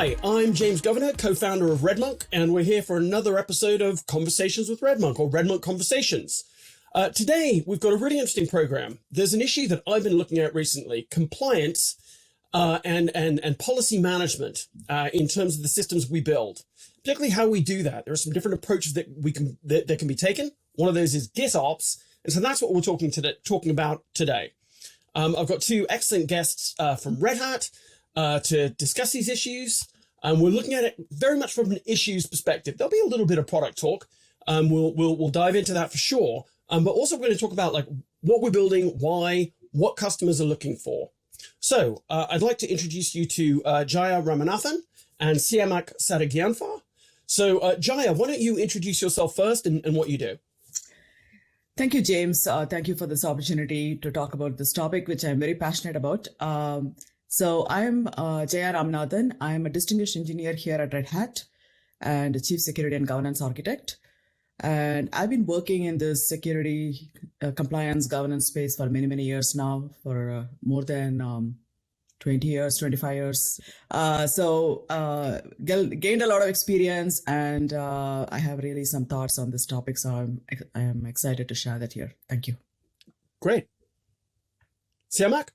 Hi, I'm James Governor, co-founder of RedMonk, and we're here for another episode of Conversations with RedMonk, or RedMonk Conversations. Today, we've got a really interesting program. There's an issue that I've been looking at recently, compliance and policy management in terms of the systems we build, particularly how we do that. There are some different approaches that can be taken. One of those is GitOps, and so that's what we're talking about today. I've got two excellent guests from Red Hat to discuss these issues. We're looking at it very much from an issues perspective. There'll be a little bit of product talk. We'll dive into that for sure. But also we're going to talk about like what we're building, why, what customers are looking for. So I'd like to introduce you to Jaya Ramanathan and Siamak Sadeghianfar. So Jaya, why don't you introduce yourself first and what you do? Thank you, James. Thank you for this opportunity to talk about this topic, which I'm very passionate about. So I'm Jaya Ramanathan. I'm a distinguished engineer here at Red Hat and a chief security and governance architect. And I've been working in this security compliance governance space for many, many years now, for more than 20 years, 25 years. So gained a lot of experience, and I have really some thoughts on this topic. So I am excited to share that here. Thank you. Great. Siamak?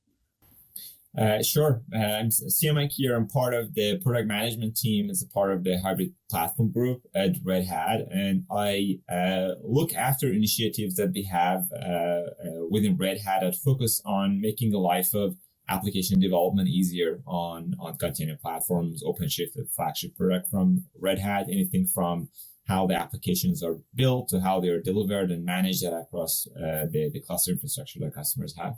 Sure. I'm Siamak here. I'm part of the product management team as a part of the hybrid platform group at Red Hat. And I look after initiatives that we have within Red Hat that focus on making the life of application development easier on container platforms. OpenShift, the flagship product from Red Hat, anything from how the applications are built to how they are delivered and managed across the cluster infrastructure that customers have.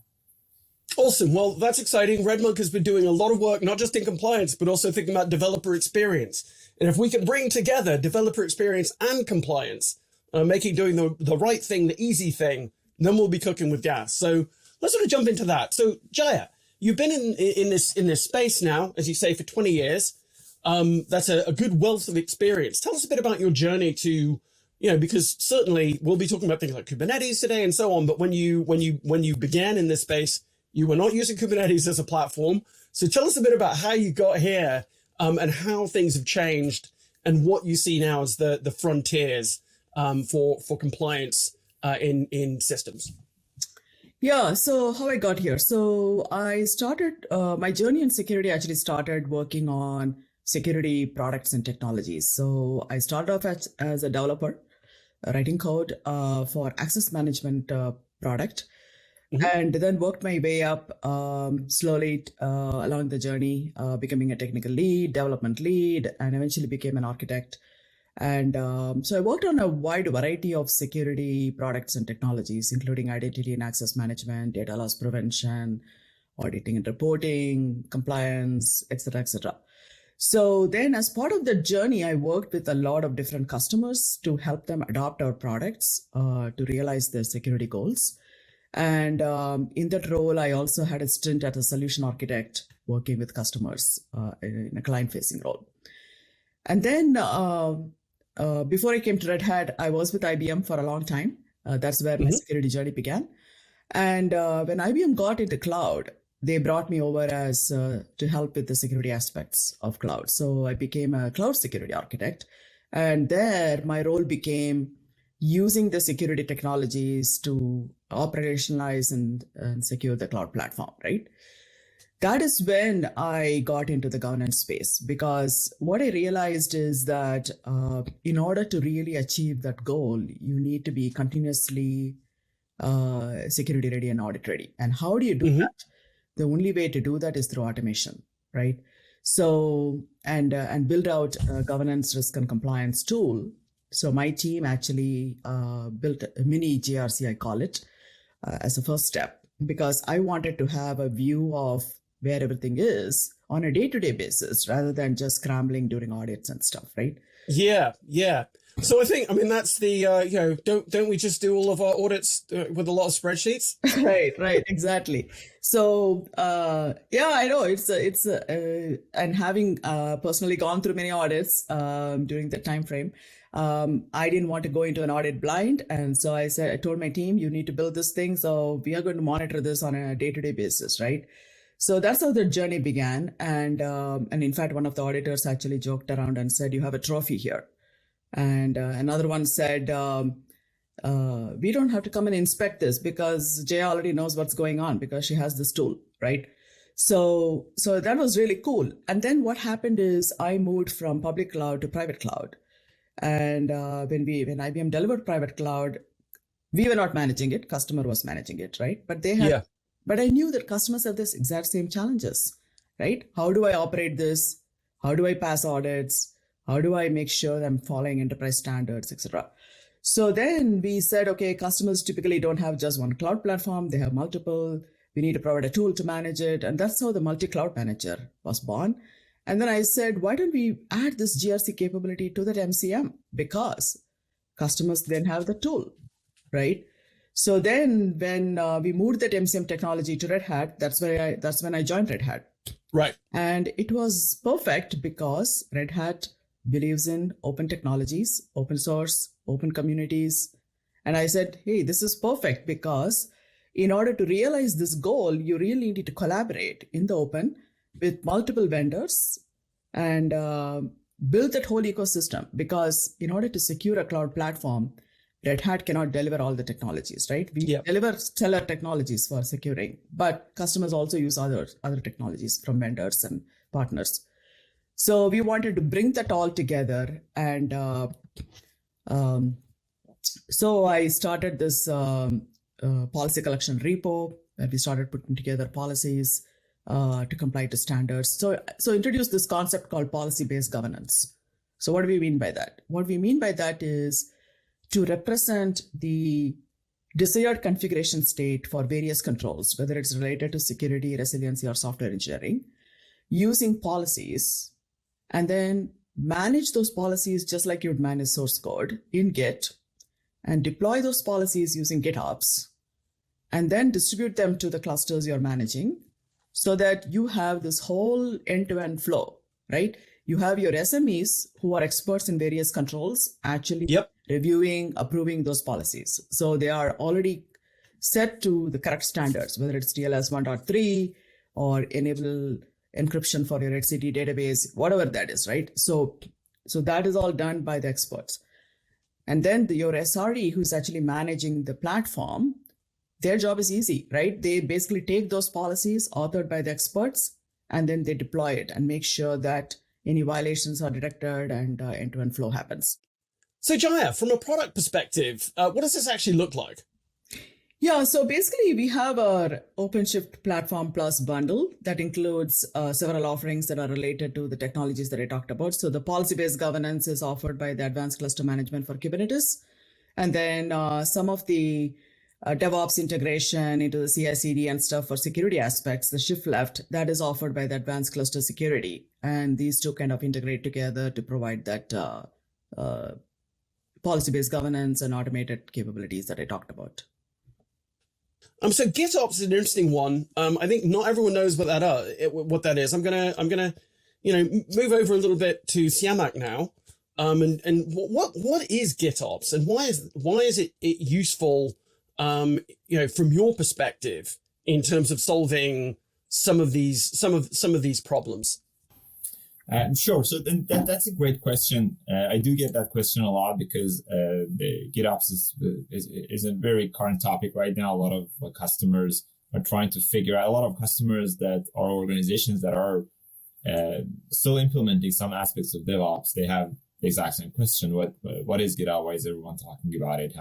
Awesome. Well, that's exciting. RedMonk has been doing a lot of work, not just in compliance, but also thinking about developer experience. And if we can bring together developer experience and compliance, doing the right thing, the easy thing, then we'll be cooking with gas. So let's sort of jump into that. So Jaya, you've been in this space now, as you say, for 20 years. That's a good wealth of experience. Tell us a bit about your journey to, because certainly we'll be talking about things like Kubernetes today and so on. But when you began in this space, you were not using Kubernetes as a platform. So tell us a bit about how you got here and how things have changed and what you see now as the frontiers for compliance in systems. Yeah, so how I got here. So I started, my journey in security actually started working on security products and technologies. So I started off as a developer, writing code for access management product. Mm-hmm. And then worked my way up slowly along the journey, becoming a technical lead, development lead, and eventually became an architect. And so I worked on a wide variety of security products and technologies, including identity and access management, data loss prevention, auditing and reporting, compliance, et cetera, et cetera. So then as part of the journey, I worked with a lot of different customers to help them adopt our products to realize their security goals. And in that role, I also had a stint as a solution architect working with customers in a client-facing role. And then before I came to Red Hat, I was with IBM for a long time. That's where my security journey began. And when IBM got into cloud, they brought me over as to help with the security aspects of cloud. So I became a cloud security architect. And there, my role became using the security technologies to operationalize and secure the cloud platform, right? That is when I got into the governance space, because what I realized is that in order to really achieve that goal, you need to be continuously security ready and audit ready. And how do you do that? The only way to do that is through automation, right? So, and build out a governance, risk, and compliance tool. So my team actually built a mini GRC, I call it, as a first step, because I wanted to have a view of where everything is on a day-to-day basis, rather than just scrambling during audits and stuff, right? Yeah. So I mean, that's the, don't we just do all of our audits with a lot of spreadsheets? Right, exactly. So, I know it's and having personally gone through many audits during that time frame, I didn't want to go into an audit blind. And so I told my team, you need to build this thing. So we are going to monitor this on a day-to-day basis, right? So that's how the journey began. And in fact, one of the auditors actually joked around and said, "You have a trophy here." And another one said, "We don't have to come and inspect this because Jaya already knows what's going on because she has this tool," right? So that was really cool. And then what happened is I moved from public cloud to private cloud. And when IBM delivered private cloud, we were not managing it. Customer was managing it, right? But they had, but I knew that customers have this exact same challenges, right? How do I operate this? How do I pass audits? How do I make sure I'm following enterprise standards, etc.? So then we said, okay, customers typically don't have just one cloud platform. They have multiple. We need to provide a tool to manage it. And that's how the multi-cloud manager was born. And then I said, why don't we add this GRC capability to that MCM? Because customers then have the tool, right? So then when we moved that MCM technology to Red Hat, that's when I joined Red Hat. Right. And it was perfect because Red Hat believes in open technologies, open source, open communities. And I said, hey, this is perfect because in order to realize this goal, you really need to collaborate in the open with multiple vendors and build that whole ecosystem. Because in order to secure a cloud platform, Red Hat cannot deliver all the technologies, right? We deliver stellar technologies for securing, but customers also use other technologies from vendors and partners. So we wanted to bring that all together. And so I started this policy collection repo where we started putting together policies to comply to standards. So introduce this concept called policy-based governance. So what do we mean by that? What we mean by that is to represent the desired configuration state for various controls, whether it's related to security, resiliency, or software engineering, using policies, and then manage those policies just like you'd manage source code in Git, and deploy those policies using GitOps, and then distribute them to the clusters you're managing so that you have this whole end-to-end flow, right? You have your SMEs who are experts in various controls actually reviewing, approving those policies. So they are already set to the correct standards, whether it's TLS 1.3 or enable encryption for your HCD database, whatever that is, right? So that is all done by the experts. And then your SRE who's actually managing the platform, their job is easy, right? They basically take those policies authored by the experts, and then they deploy it and make sure that any violations are detected and end-to-end flow happens. So Jaya, from a product perspective, what does this actually look like? Yeah, so basically we have our OpenShift Platform Plus bundle that includes several offerings that are related to the technologies that I talked about. So the policy-based governance is offered by the Advanced Cluster Management for Kubernetes. And then some of the DevOps integration into the CI/CD and stuff for security aspects, the shift left, that is offered by the Advanced Cluster Security. And these two kind of integrate together to provide that policy-based governance and automated capabilities that I talked about. So GitOps is an interesting one. I think not everyone knows what that is. I'm gonna, move over a little bit to Siamak now. And what is GitOps, and why is it useful? From your perspective, in terms of solving some of these problems. Sure. So then that's a great question. I do get that question a lot because the GitOps is a very current topic right now. A lot of customers are trying to figure out. A lot of customers that are organizations that are still implementing some aspects of DevOps. They have the exact same question. What is GitOps? Why is everyone talking about it?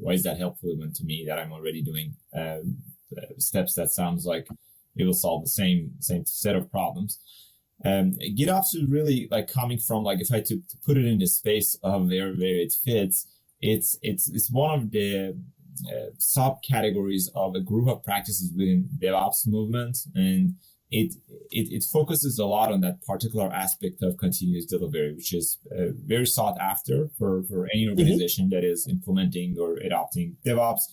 Why is that helpful even to me that I'm already doing steps that sounds like it will solve the same set of problems? GitOps is really like coming from, like, if I to put it in the space of where it fits, it's one of the subcategories of a group of practices within DevOps movement, and it focuses a lot on that particular aspect of continuous delivery, which is very sought after for any organization that is implementing or adopting DevOps.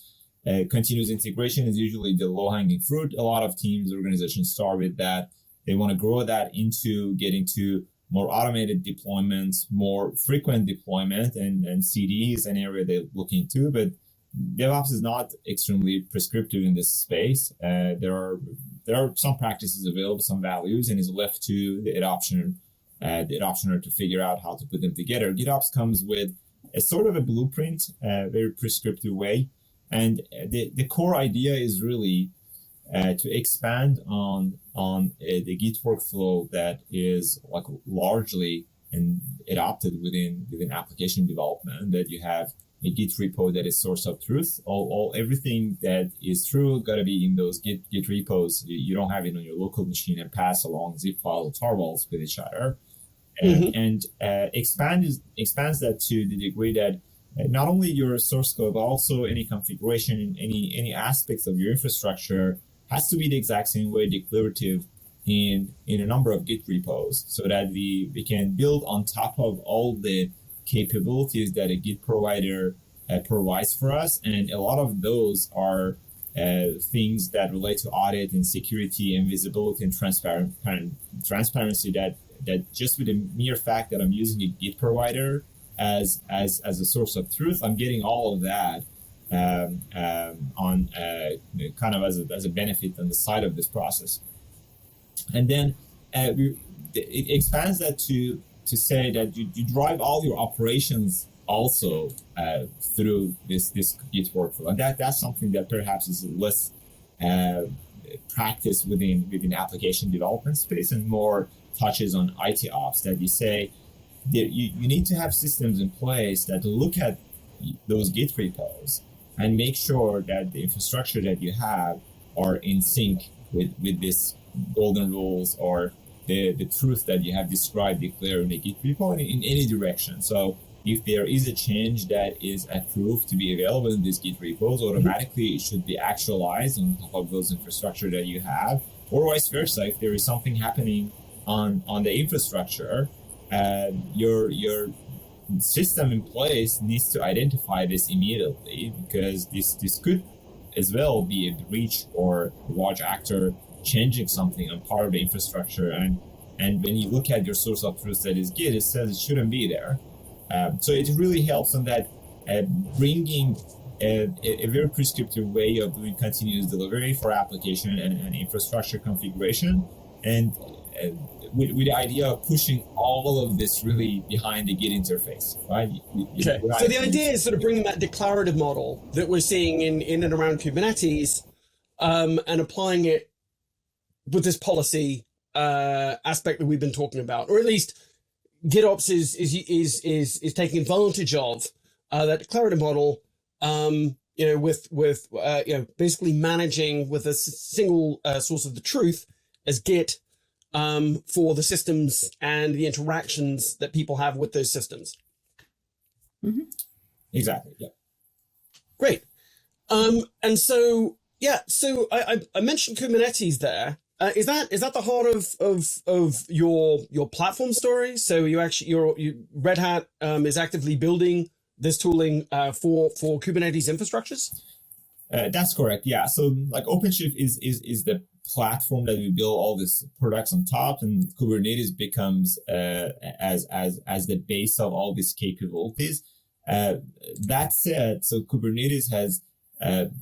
Continuous integration is usually the low-hanging fruit. A lot of teams, organizations start with that. They want to grow that into getting to more automated deployments, more frequent deployment, and CD is an area they look into. But DevOps is not extremely prescriptive in this space. There are there are some practices available, some values, and it's left to the adoptioner to figure out how to put them together. GitOps comes with a sort of a blueprint, very prescriptive way. And the core idea is really to expand on the Git workflow that is like largely adopted within application development, that you have a Git repo that is source of truth. Everything that is true got to be in those Git repos. You don't have it on your local machine and pass along zip files or tarballs with each other. And expands that to the degree that not only your source code, but also any configuration in any aspects of your infrastructure has to be the exact same way declarative in a number of Git repos, so that we can build on top of all the capabilities that a Git provider provides for us. And a lot of those are things that relate to audit and security and visibility and transparency that just with the mere fact that I'm using a Git provider as a source of truth, I'm getting all of that on kind of as a benefit on the side of this process. And then it expands that to say that you drive all your operations also through this Git workflow, and that's something that perhaps is less practice within application development space and more touches on IT ops. That you say that you need to have systems in place that look at those Git repos and make sure that the infrastructure that you have are in sync with this golden rules or the truth that you have described, declared in the Git repo in any direction. So if there is a change that is approved to be available in these Git repos, automatically it should be actualized on top of those infrastructure that you have, or vice versa. If there is something happening on the infrastructure, your system in place needs to identify this immediately, because this could as well be a breach or a large actor changing something on part of the infrastructure. And when you look at your source of truth that is Git, it says it shouldn't be there. So it really helps on that bringing a very prescriptive way of doing continuous delivery for application and infrastructure configuration, and with the idea of pushing all of this really behind the Git interface, right? Okay. So the idea is sort of bringing that declarative model that we're seeing in and around Kubernetes, and applying it with this policy aspect that we've been talking about, or at least GitOps is taking advantage of that declarative model. With basically managing with a single source of the truth as Git for the systems and the interactions that people have with those systems. Mm-hmm. Exactly. Yeah. Great. And so I mentioned Kubernetes there. Is that the heart of your platform story? So your Red Hat is actively building this tooling for Kubernetes infrastructures? That's correct. Yeah. So like OpenShift is the platform that we build all these products on top, and Kubernetes becomes as the base of all these capabilities. That said, so Kubernetes has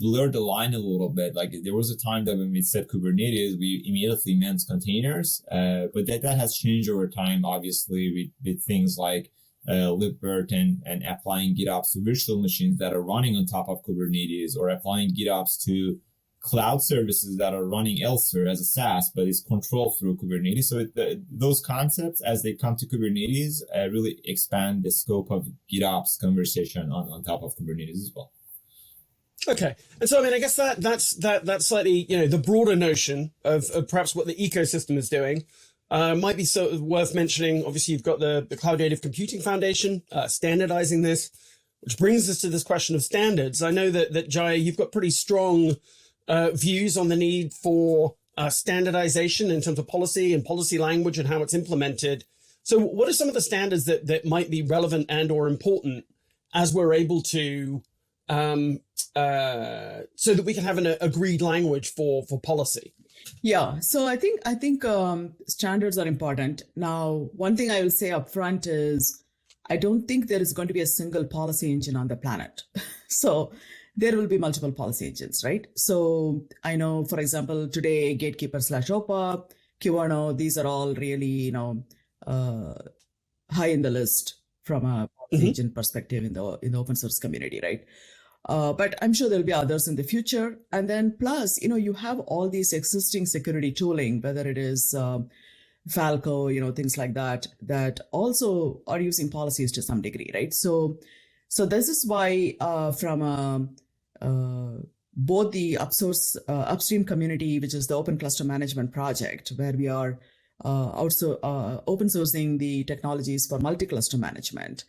blurred the line a little bit. Like there was a time that when we said Kubernetes, we immediately meant containers, but that has changed over time, obviously, with things like libvirt and applying GitOps to virtual machines that are running on top of Kubernetes, or applying GitOps to cloud services that are running elsewhere as a SaaS, but is controlled through Kubernetes. So those concepts, as they come to Kubernetes, really expand the scope of GitOps conversation on top of Kubernetes as well. Okay. And so, I mean, I guess that's slightly, the broader notion of perhaps what the ecosystem is doing. Might be so worth mentioning. Obviously, you've got the Cloud Native Computing Foundation standardizing this, which brings us to this question of standards. I know that Jaya, you've got pretty strong views on the need for standardization in terms of policy and policy language and how it's implemented. So what are some of the standards that might be relevant and or important as we're able to, so that we can have an agreed language for policy? Yeah, so I think standards are important. Now, one thing I will say up front is I don't think there is going to be a single policy engine on the planet. So there will be multiple policy engines, right? So I know, for example, today, Gatekeeper/OPA, Kimono, these are all really, high in the list from a policy engine perspective in the open source community, right? But I'm sure there'll be others in the future. And then plus, you have all these existing security tooling, whether it is Falco, things like that, that also are using policies to some degree, right? So this is why from both the upstream community, which is the Open Cluster Management Project, where we are also open sourcing the technologies for multi-cluster management,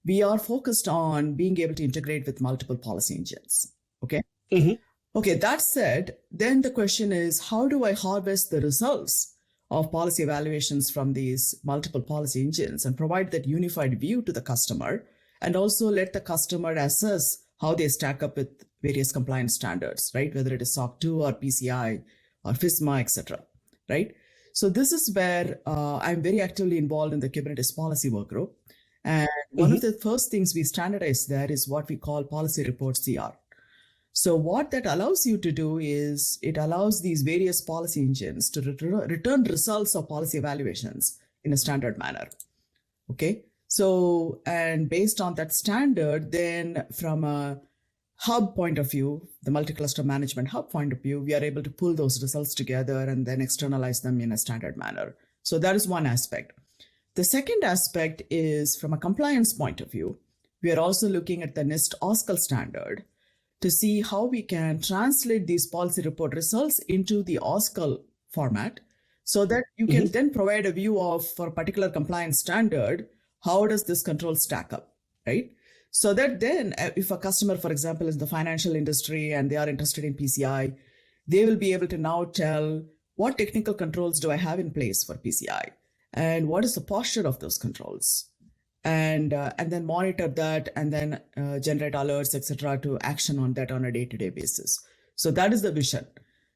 we are focused on being able to integrate with multiple policy engines. Okay. Okay. That said, then the question is, how do I harvest the results of policy evaluations from these multiple policy engines and provide that unified view to the customer, and also let the customer assess how they stack up with various compliance standards, right? Whether it is SOC 2 or PCI or FISMA, etc. Right? So this is where I'm very actively involved in the Kubernetes policy workgroup. And one of the first things we standardize there is what we call policy report CR. So what that allows you to do is it allows these various policy engines to return results of policy evaluations in a standard manner. Okay. So, and based on that standard, then from a hub point of view, the multi-cluster management hub point of view, we are able to pull those results together and then externalize them in a standard manner. So that is one aspect. The second aspect is from a compliance point of view, we are also looking at the NIST OSCAL standard to see how we can translate these policy report results into the OSCAL format so that you can then provide a view of, for a particular compliance standard, how does this control stack up, right? So that then if a customer, for example, is the financial industry and they are interested in PCI, they will be able to now tell what technical controls do I have in place for PCI and what is the posture of those controls, and then monitor that and then generate alerts, etc., to action on that on a day-to-day basis. So that is the vision.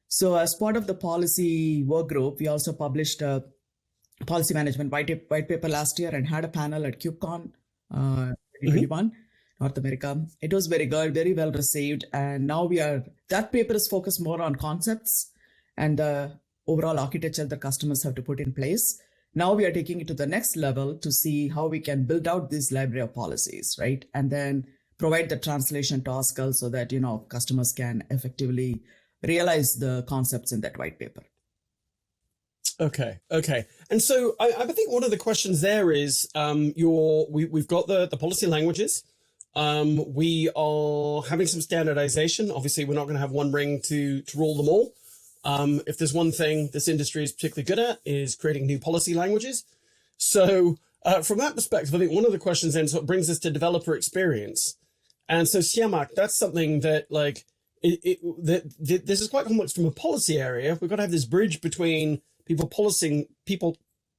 So as part of the policy work group, we also published a policy management white paper last year and had a panel at KubeCon 2021, North America. It was very good, very well received. And now that paper is focused more on concepts and the overall architecture the customers have to put in place. Now we are taking it to the next level to see how we can build out this library of policies, right? And then provide the translation to OSCAL so that, customers can effectively realize the concepts in that white paper. Okay. And so I think one of the questions there is we've got the policy languages. We are having some standardization. Obviously, we're not going to have one ring to rule them all. If there's one thing this industry is particularly good at is creating new policy languages. So from that perspective, I think one of the questions then sort of brings us to developer experience. And so Siamak, that's something that this is quite complex from a policy area. We've got to have this bridge between people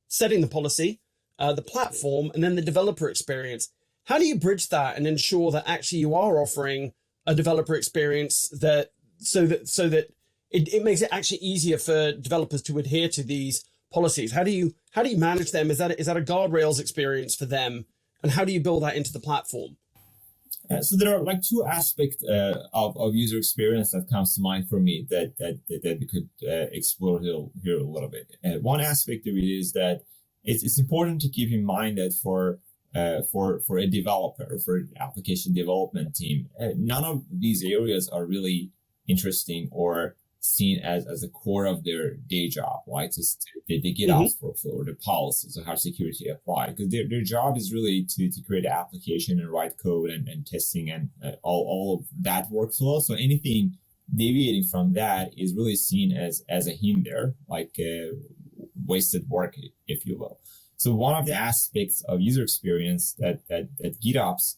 setting the policy, the platform, and then the developer experience. How do you bridge that and ensure that actually you are offering a developer experience so that it makes it actually easier for developers to adhere to these policies? How do you manage them? Is that a guardrails experience for them? And how do you build that into the platform? So there are two aspects of user experience that comes to mind for me that we could explore here a little bit. One aspect of it is that it's important to keep in mind that for a developer, for an application development team, none of these areas are really interesting or seen as the core of their day job, right? The GitOps workflow or the policies of how security apply, because their job is really to create an application and write code and testing and all of that workflow. So anything deviating from that is really seen as a hinder, like wasted work, if you will. So one of the aspects of user experience that GitOps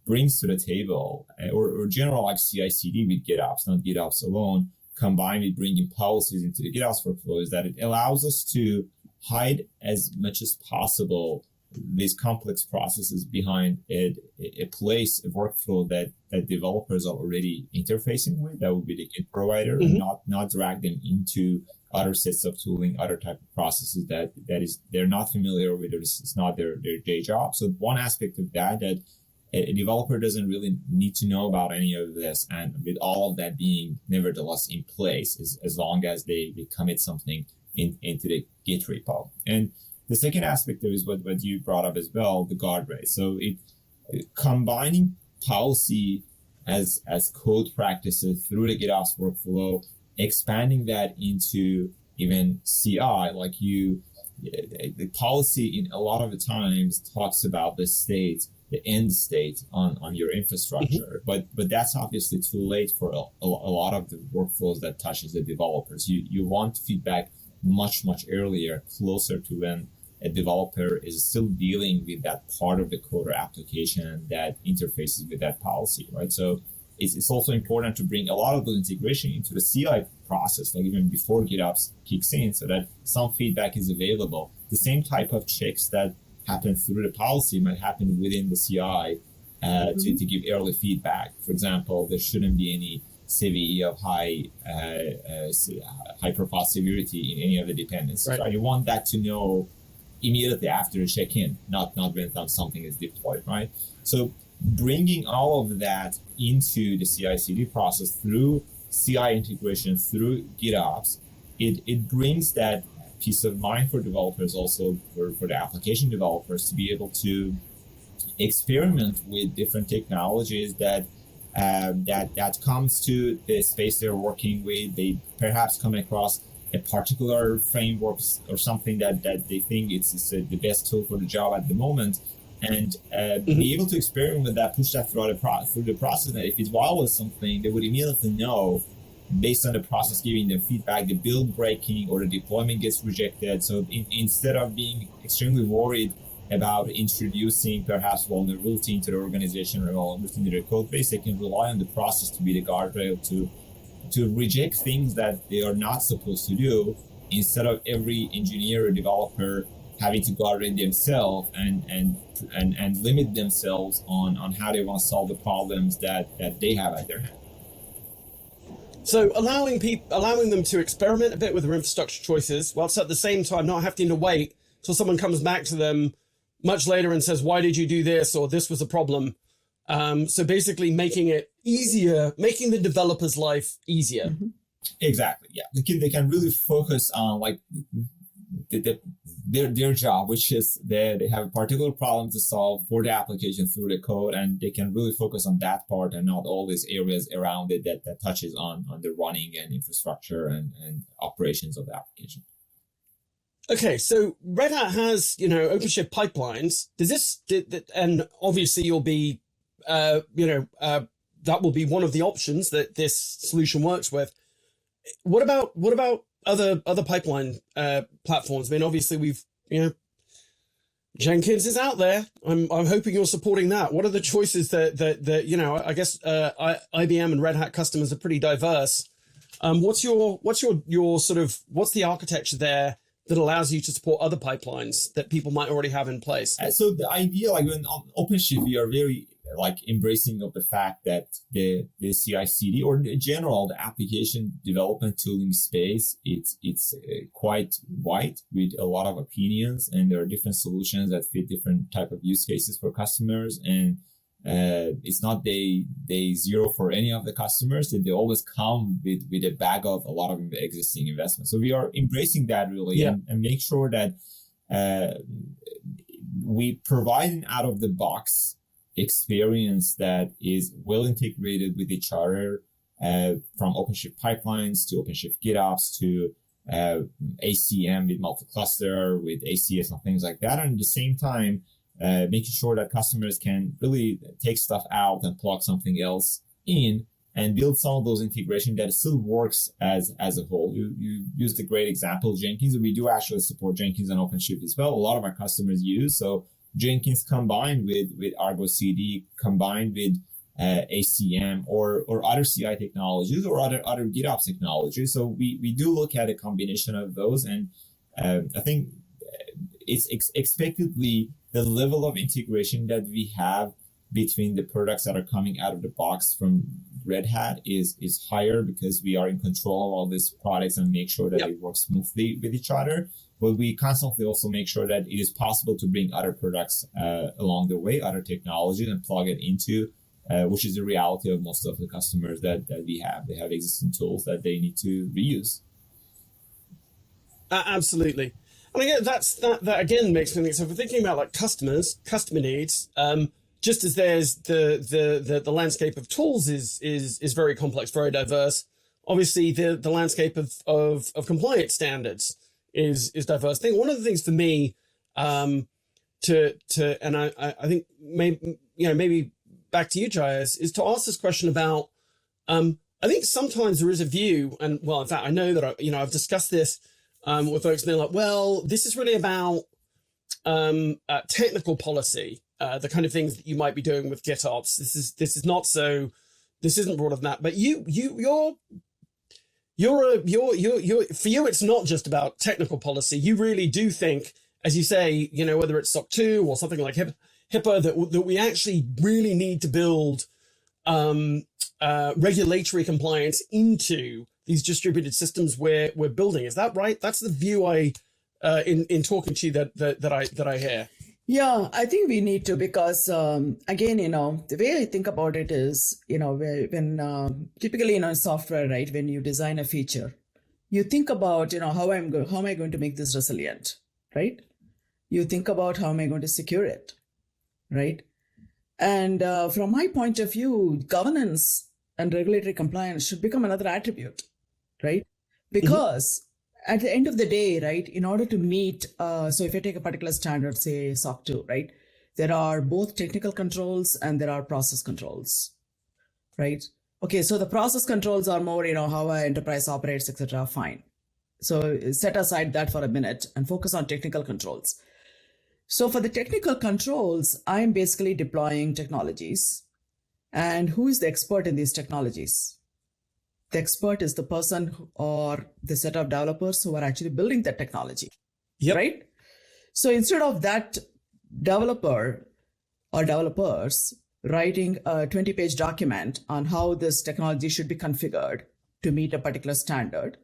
brings to the table, or general like CI/CD with GitOps, not GitOps alone, combined with bringing policies into the GitOps workflow, is that it allows us to hide as much as possible these complex processes behind a workflow that developers are already interfacing with. That would be the Git provider, and not drag them into other sets of tooling, other type of processes that they're not familiar with, or it's not their day job. So one aspect of that a developer doesn't really need to know about any of this. And with all of that being nevertheless in place, as long as they commit something into the Git repo. And the second aspect of is what you brought up as well, the guardrails. So combining policy as code practices through the GitOps workflow, expanding that into even CI, the policy in a lot of the times talks about the end state on your infrastructure, but that's obviously too late for a lot of the workflows that touches the developers. You want feedback much earlier, closer to when a developer is still dealing with that part of the code or application that interfaces with that policy, right? So it's also important to bring a lot of the integration into the CI process, like even before GitOps kicks in, so that some feedback is available. The same type of checks that happen through the policy might happen within the CI to give early feedback. For example, there shouldn't be any CVE of high profile severity in any of the dependencies. Right. You want that to know immediately after a check-in, not when something is deployed, right? So bringing all of that into the CI/CD process through CI integration, through GitOps, it brings that peace of mind for developers, also for the application developers, to be able to experiment with different technologies that comes to the space they're working with. They perhaps come across a particular framework or something that they think it's the best tool for the job at the moment, and be able to experiment with that, push that through the process. And if it violates something, they would immediately know, based on the process giving them feedback, the build breaking or the deployment gets rejected. So instead of being extremely worried about introducing perhaps vulnerability into the organization or vulnerability into their code base, they can rely on the process to be the guardrail to reject things that they are not supposed to do, instead of every engineer or developer having to guard it themselves and limit themselves on how they want to solve the problems that they have at their hand. So allowing them to experiment a bit with their infrastructure choices, whilst at the same time not having to wait till someone comes back to them much later and says, why did you do this? Or this was a problem. So basically making it easier, making the developer's life easier. Mm-hmm. Exactly. Yeah. They can really focus on their job, which is they have a particular problem to solve for the application through the code, and they can really focus on that part and not all these areas around it that touches on the running and infrastructure and operations of the application. Okay, so Red Hat has, OpenShift pipelines. And obviously you'll be, that will be one of the options that this solution works with. What about other pipeline platforms? I mean, obviously we've, Jenkins is out there. I'm hoping you're supporting that. What are the choices that I guess IBM and Red Hat customers are pretty diverse. What's the architecture there that allows you to support other pipelines that people might already have in place? So the idea, when on OpenShift, we are very embracing of the fact that the CI/CD or in general the application development tooling space, it's quite wide with a lot of opinions, and there are different solutions that fit different type of use cases for customers, and it's not day zero for any of the customers, that they always come with a bag of a lot of existing investments. So we are embracing that really, and make sure that we provide an out of the box experience that is well integrated with each other, from OpenShift pipelines to OpenShift GitOps to ACM with multi-cluster, with ACS and things like that. And at the same time, making sure that customers can really take stuff out and plug something else in and build some of those integration that still works as a whole. You used a great example, Jenkins. We do actually support Jenkins and OpenShift as well. A lot of our customers use. So Jenkins combined with Argo CD, combined with ACM or other CI technologies or other GitOps technologies. So we do look at a combination of those, and I think it's expectedly the level of integration that we have between the products that are coming out of the box from Red Hat is higher because we are in control of all these products and make sure that they work smoothly with each other. But we constantly also make sure that it is possible to bring other products along the way, other technologies, and plug it into, which is the reality of most of the customers that we have. They have existing tools that they need to reuse. Absolutely. And again, that again makes me think. So if we're thinking about like customer needs, just as there's the landscape of tools is very complex, very diverse. Obviously, the landscape of compliance standards is diverse. I think one of the things for me, and I think maybe back to you, Jaya, is to ask this question about. I think sometimes there is a view, and well, in fact, I know that I've discussed this with folks, and they're like, well, this is really about technical policy, the kind of things that you might be doing with GitOps. This isn't broader than that. But for you, it's not just about technical policy. You really do think, as you say, whether it's SOC 2 or something like HIPAA, that we actually really need to build regulatory compliance into these distributed systems we're building. Is that right? That's the view in talking to you that I hear. Yeah, I think we need to, because again, the way I think about it is, when typically in software, right, when you design a feature, you think about, how am I going to make this resilient, right? You think about how am I going to secure it, right? And from my point of view, governance and regulatory compliance should become another attribute, right? Because at the end of the day, right, in order to meet, so if I take a particular standard, say SOC 2, right, there are both technical controls and there are process controls, right? Okay, so the process controls are more, how an enterprise operates, etc. Fine. So set aside that for a minute and focus on technical controls. So for the technical controls, I'm basically deploying technologies. And who is the expert in these technologies? The expert is the person or the set of developers who are actually building that technology, right? So instead of that developer or developers writing a 20-page document on how this technology should be configured to meet a particular standard,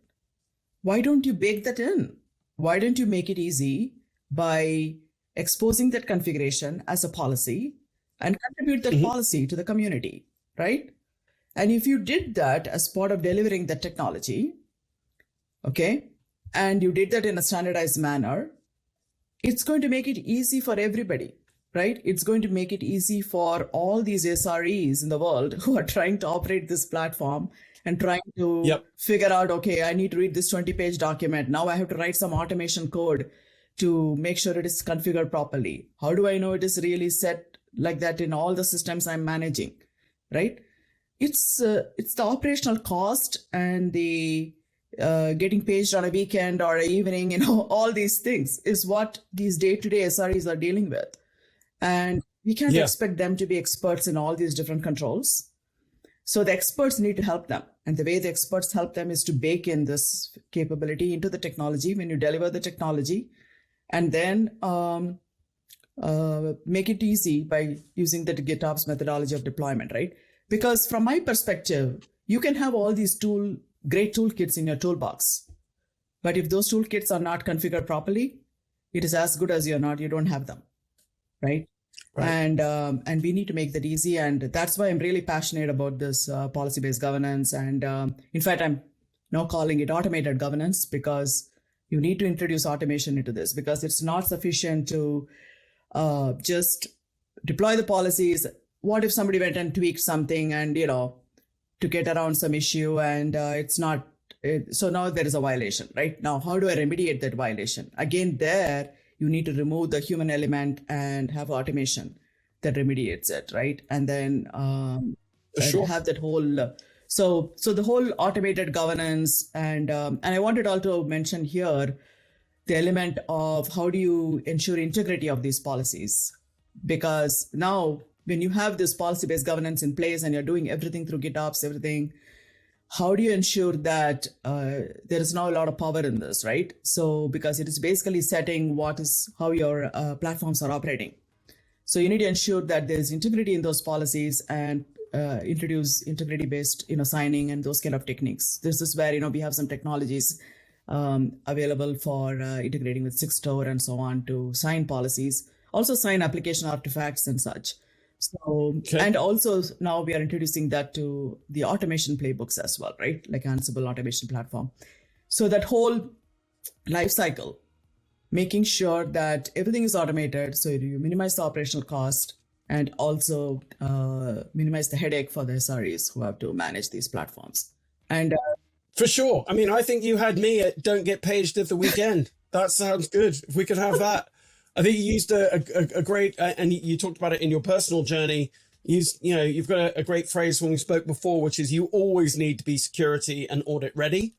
why don't you bake that in? Why don't you make it easy by exposing that configuration as a policy and contribute that policy to the community, right? And if you did that as part of delivering the technology, okay, and you did that in a standardized manner, it's going to make it easy for everybody, right? It's going to make it easy for all these SREs in the world who are trying to operate this platform and trying to figure out, okay, I need to read this 20-page document. Now I have to write some automation code to make sure it is configured properly. How do I know it is really set like that in all the systems I'm managing, right? It's the operational cost and the getting paged on a weekend or an evening, all these things is what these day-to-day SREs are dealing with. And we can't expect them to be experts in all these different controls. So the experts need to help them. And the way the experts help them is to bake in this capability into the technology when you deliver the technology, and then make it easy by using the GitOps methodology of deployment, right? Because from my perspective, you can have all these great toolkits in your toolbox. But if those toolkits are not configured properly, it is as good as you don't have them, right? And we need to make that easy. And that's why I'm really passionate about this policy-based governance. And in fact, I'm now calling it automated governance, because you need to introduce automation into this, because it's not sufficient to just deploy the policies. What if somebody went and tweaked something and, to get around some issue and so now there is a violation, right? Now, how do I remediate that violation? Again, there you need to remove the human element and have automation that remediates it, right? And then have that whole, so the whole automated governance. And I wanted also to mention here the element of how do you ensure integrity of these policies? Because now, when you have this policy-based governance in place and you're doing everything through GitOps, everything, how do you ensure that there is now a lot of power in this, right? So because it is basically setting how your platforms are operating. So you need to ensure that there is integrity in those policies and introduce integrity-based, signing and those kind of techniques. This is where, we have some technologies available for integrating with Sigstore and so on to sign policies, also sign application artifacts and such. So, and also now we are introducing that to the automation playbooks as well, right? Like Ansible automation platform. So that whole life cycle, making sure that everything is automated, so you minimize the operational cost and also minimize the headache for the SREs who have to manage these platforms. And for sure. I mean, I think you had me at don't get paged at the weekend. That sounds good. If we could have that. I think you used a great, and you talked about it in your personal journey. You've got a great phrase when we spoke before, which is you always need to be security and audit ready.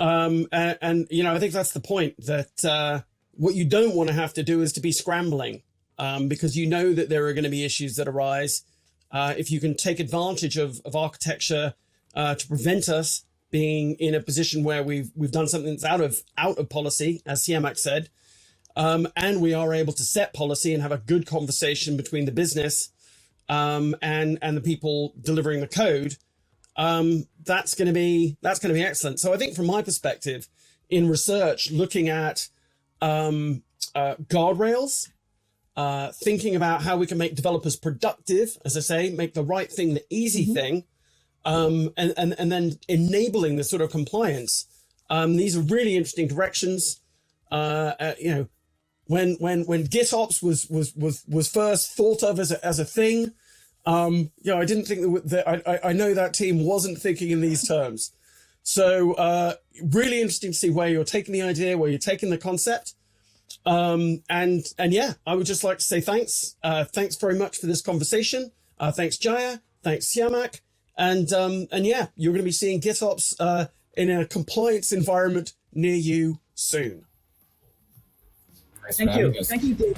And I think that's the point, that what you don't want to have to do is to be scrambling, because you know that there are going to be issues that arise. If you can take advantage of architecture to prevent us being in a position where we've done something that's out of policy, as Siamak said, and we are able to set policy and have a good conversation between the business and the people delivering the code, that's going to be excellent. So I think from my perspective in research, looking at guardrails, thinking about how we can make developers productive, as I say, make the right thing the easy thing, and then enabling the sort of compliance. These are really interesting directions. When GitOps was first thought of as a thing, I didn't think that I know that team wasn't thinking in these terms. So really interesting to see where you're taking the idea, where you're taking the concept. And yeah, I would just like to say thanks. Thanks very much for this conversation. Thanks, Jaya. Thanks, Siamak. And yeah, you're going to be seeing GitOps in a compliance environment near you soon. Thank you. Thank you, Dave.